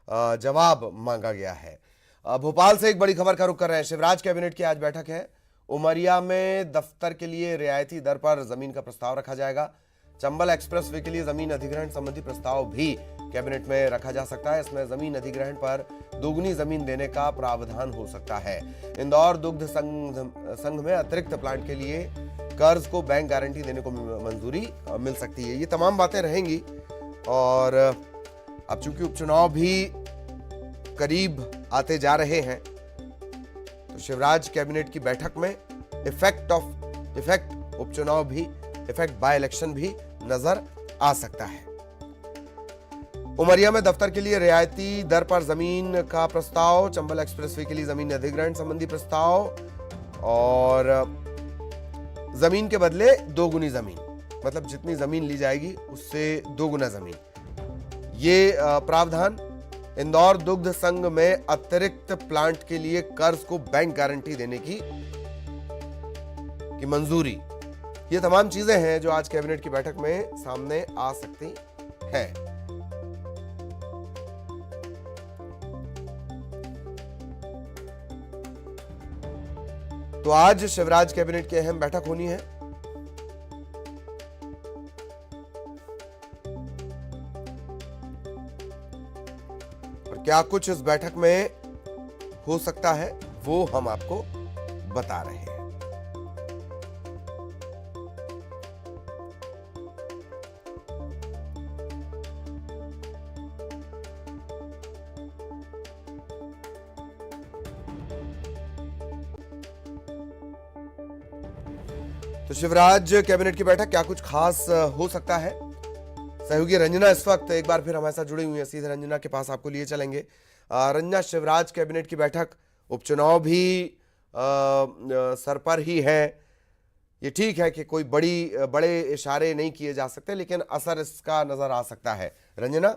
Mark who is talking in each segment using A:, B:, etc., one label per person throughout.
A: जवाब मांगा गया है। भोपाल से एक बड़ी खबर का रुख कर रहे हैं। शिवराज कैबिनेट की आज बैठक है। उमरिया में दफ्तर के लिए रियायती दर पर जमीन का प्रस्ताव रखा जाएगा। चंबल एक्सप्रेस वे के लिए जमीन अधिग्रहण संबंधी प्रस्ताव भी कैबिनेट में रखा जा सकता है। इसमें जमीन अधिग्रहण पर दोगुनी जमीन देने का प्रावधान हो सकता है। इंदौर दुग्ध संघ में अतिरिक्त प्लांट के लिए कर्ज को बैंक गारंटी देने को मंजूरी मिल सकती है। ये तमाम बातें रहेंगी। और अब चूंकि उपचुनाव भी करीब आते जा रहे हैं तो शिवराज कैबिनेट की बैठक में इफेक्ट उपचुनाव भी, इफेक्ट बाय इलेक्शन भी नजर आ सकता है। उमरिया में दफ्तर के लिए रियायती दर पर जमीन का प्रस्ताव, चंबल एक्सप्रेसवे के लिए जमीन अधिग्रहण संबंधी प्रस्ताव और जमीन के बदले दोगुनी जमीन, मतलब जितनी जमीन ली जाएगी उससे दोगुना जमीन, ये प्रावधान। इंदौर दुग्ध संघ में अतिरिक्त प्लांट के लिए कर्ज को बैंक गारंटी देने की मंजूरी। ये तमाम चीजें हैं जो आज कैबिनेट की बैठक में सामने आ सकती हैं। तो आज शिवराज कैबिनेट की अहम बैठक होनी है। और क्या कुछ इस बैठक में हो सकता है वो हम आपको बता रहे हैं। तो शिवराज कैबिनेट की बैठक क्या कुछ खास हो सकता है। सहयोगी रंजना इस वक्त एक बार फिर हमारे साथ जुड़ी हुई है। सीधे रंजना के पास आपको लिए चलेंगे। रंजना, शिवराज कैबिनेट की बैठक, उपचुनाव भी सर पर ही है। ये ठीक है कि कोई बड़े इशारे नहीं किए जा सकते, लेकिन असर इसका नजर आ सकता है। रंजना।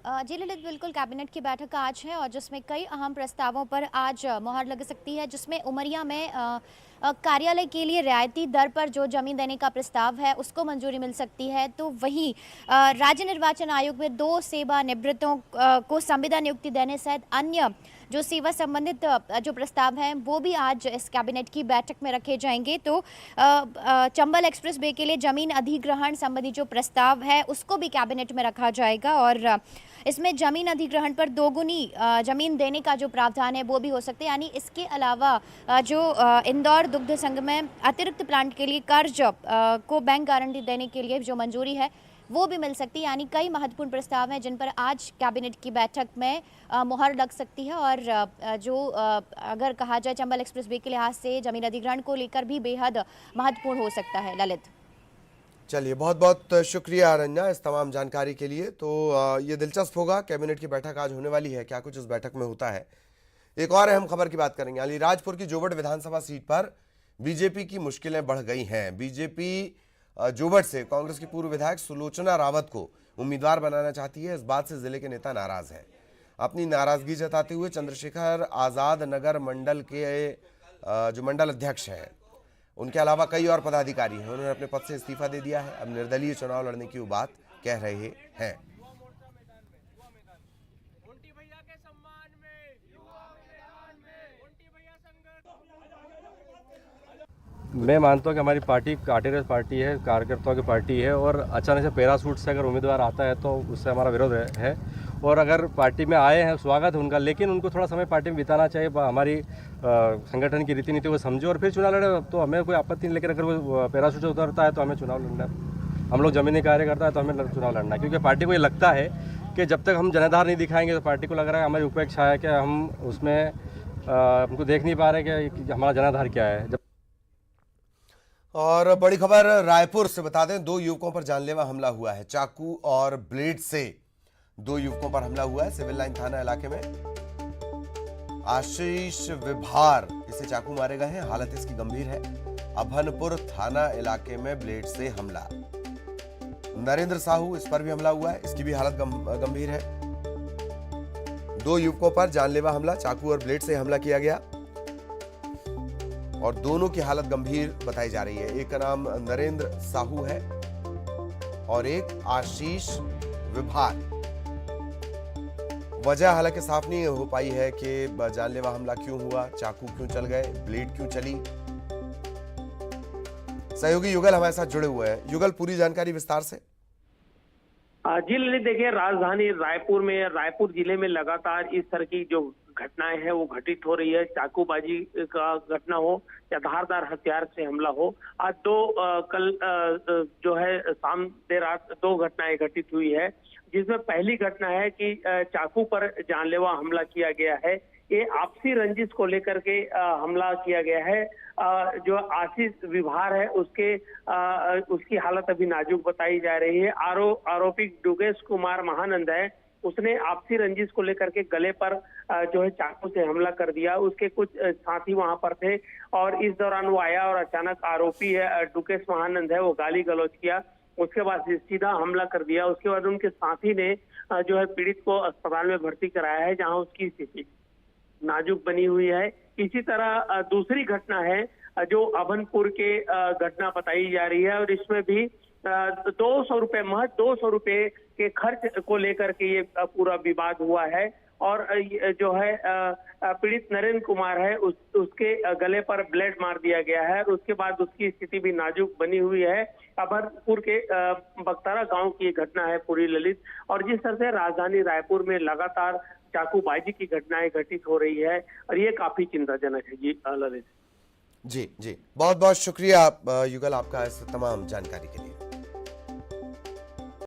B: जी ललित, बिल्कुल कैबिनेट की बैठक आज है और जिसमें कई अहम प्रस्तावों पर आज मुहर लग सकती है, जिसमें उमरिया में कार्यालय के लिए रियायती दर पर जो जमीन देने का प्रस्ताव है उसको मंजूरी मिल सकती है। तो वहीं राज्य निर्वाचन आयोग में 2 सेवानिवृत्तों को संविदा नियुक्ति देने सहित अन्य जो सेवा संबंधित जो प्रस्ताव हैं वो भी आज इस कैबिनेट की बैठक में रखे जाएंगे। तो चंबल एक्सप्रेस वे के लिए जमीन अधिग्रहण संबंधी जो प्रस्ताव है उसको भी कैबिनेट में रखा जाएगा और इसमें जमीन अधिग्रहण पर दोगुनी जमीन देने का जो प्रावधान है वो भी हो सकते हैं। यानी इसके अलावा जो इंदौर दुग्ध संघ में अतिरिक्त प्लांट के लिए कर्ज को बैंक गारंटी देने के लिए जो मंजूरी है वो भी मिल सकती है। यानी कई महत्वपूर्ण प्रस्ताव हैं जिन पर आज कैबिनेट की बैठक में मुहर लग सकती है और जो अगर कहा जाए चंबल एक्सप्रेस वे के लिहाज से जमीन अधिग्रहण को लेकर भी बेहद महत्वपूर्ण हो सकता है। ललित,
A: चलिए, बहुत बहुत शुक्रिया रंजना इस तमाम जानकारी के लिए। तो ये दिलचस्प होगा, कैबिनेट की बैठक आज होने वाली है, क्या कुछ इस बैठक में होता है। एक और अहम खबर की बात करेंगे। अलीराजपुर की जोबट विधानसभा सीट पर बीजेपी की मुश्किलें बढ़ गई हैं। बीजेपी जोबट से कांग्रेस की पूर्व विधायक सुलोचना रावत को उम्मीदवार बनाना चाहती है। इस बात से जिले के नेता नाराज हैं। अपनी नाराजगी जताते हुए चंद्रशेखर आजाद नगर मंडल के जो मंडल अध्यक्ष हैं, उनके अलावा कई और पदाधिकारी हैं, उन्होंने अपने पद से इस्तीफा दे दिया है। अब निर्दलीय चुनाव लड़ने की वो बात कह रहे हैं।
C: मैं मानता हूँ कि हमारी पार्टी कांटेदार पार्टी है, कार्यकर्ताओं की पार्टी है और अचानक से पैराशूट से अगर उम्मीदवार आता है तो उससे हमारा विरोध है। और अगर पार्टी में आए हैं स्वागत है उनका, लेकिन उनको थोड़ा समय पार्टी में बिताना चाहिए। हमारी संगठन की रीति नीति को समझे और फिर चुनाव लड़े तो हमें कोई आपत्ति नहीं। लेकिन अगर वो पैराशूट से उतरता है तो हमें चुनाव लड़ना है। हम लोग जमीनी कार्य करता है तो हमें चुनाव लड़ना है, क्योंकि पार्टी को ये लगता है कि जब तक हम जनाधार नहीं दिखाएंगे तो पार्टी को लग रहा है हमारी उपेक्षा है कि हम उसमें हमको देख नहीं पा रहे कि हमारा जनाधार क्या है।
A: और बड़ी खबर रायपुर से बता दें, 2 युवकों पर जानलेवा हमला हुआ है। चाकू और ब्लेड से 2 युवकों पर हमला हुआ है सिविल लाइन थाना इलाके में। आशीष विभार इसे चाकू मारे गए हैं, हालत इसकी गंभीर है। अभनपुर थाना इलाके में ब्लेड से हमला। नरेंद्र साहू, इस पर भी हमला हुआ है, इसकी भी हालत गंभीर है। 2 युवकों पर जानलेवा हमला, चाकू और ब्लेड से हमला किया गया और दोनों की हालत गंभीर बताई जा रही है। एक का नाम नरेंद्र साहू है और एक आशीष विभाग। वजह हालांकि साफ नहीं हो पाई है कि जानलेवा हमला क्यों हुआ, चाकू क्यों चल गए, ब्लेड क्यों चली। सहयोगी युगल हमारे साथ जुड़े हुए हैं। युगल, पूरी जानकारी विस्तार से।
D: जी ललित, देखिए राजधानी रायपुर में, रायपुर जिले में लगातार इस तरह की जो घटनाएं हैं वो घटित हो रही है। चाकूबाजी का घटना हो या धारदार हथियार से हमला हो। आज कल जो है शाम देर रात 2 घटनाएं घटित हुई है, जिसमें पहली घटना है कि चाकू पर जानलेवा हमला किया गया है। ये आपसी रंजिश को लेकर के हमला किया गया है। जो आशीष विभार है उसकी हालत अभी नाजुक बताई जा रही है। आरोपी दुगेश कुमार महानंद है, उसने आपसी रंजिश को लेकर के गले पर जो है चाकू से हमला कर दिया। उसके कुछ साथी वहां पर थे और इस दौरान वो आया और अचानक आरोपी है दुगेश महानंद है वो गाली गलौज किया। उसके बाद सीधा हमला कर दिया। उसके बाद उनके साथी ने जो है पीड़ित को अस्पताल में भर्ती कराया है, जहां उसकी स्थिति नाजुक बनी हुई है। इसी तरह दूसरी घटना है जो अभनपुर के घटना बताई जा रही है और इसमें भी 200 रुपए, महज 200 रुपए के खर्च को लेकर के ये पूरा विवाद हुआ है। और जो है पीड़ित नरेंद्र कुमार है उसके गले पर ब्लेड मार दिया गया है और उसके बाद उसकी स्थिति भी नाजुक बनी हुई है। अभनपुर के बख्तारा गांव की घटना है पूरी ललित। और जिस तरह से राजधानी रायपुर में लगातार चाकूबाजी की घटनाएं घटित हो रही है और ये काफी चिंताजनक है। जी ललित।
A: जी, बहुत बहुत शुक्रिया युगल आपका इस तमाम जानकारी के लिए।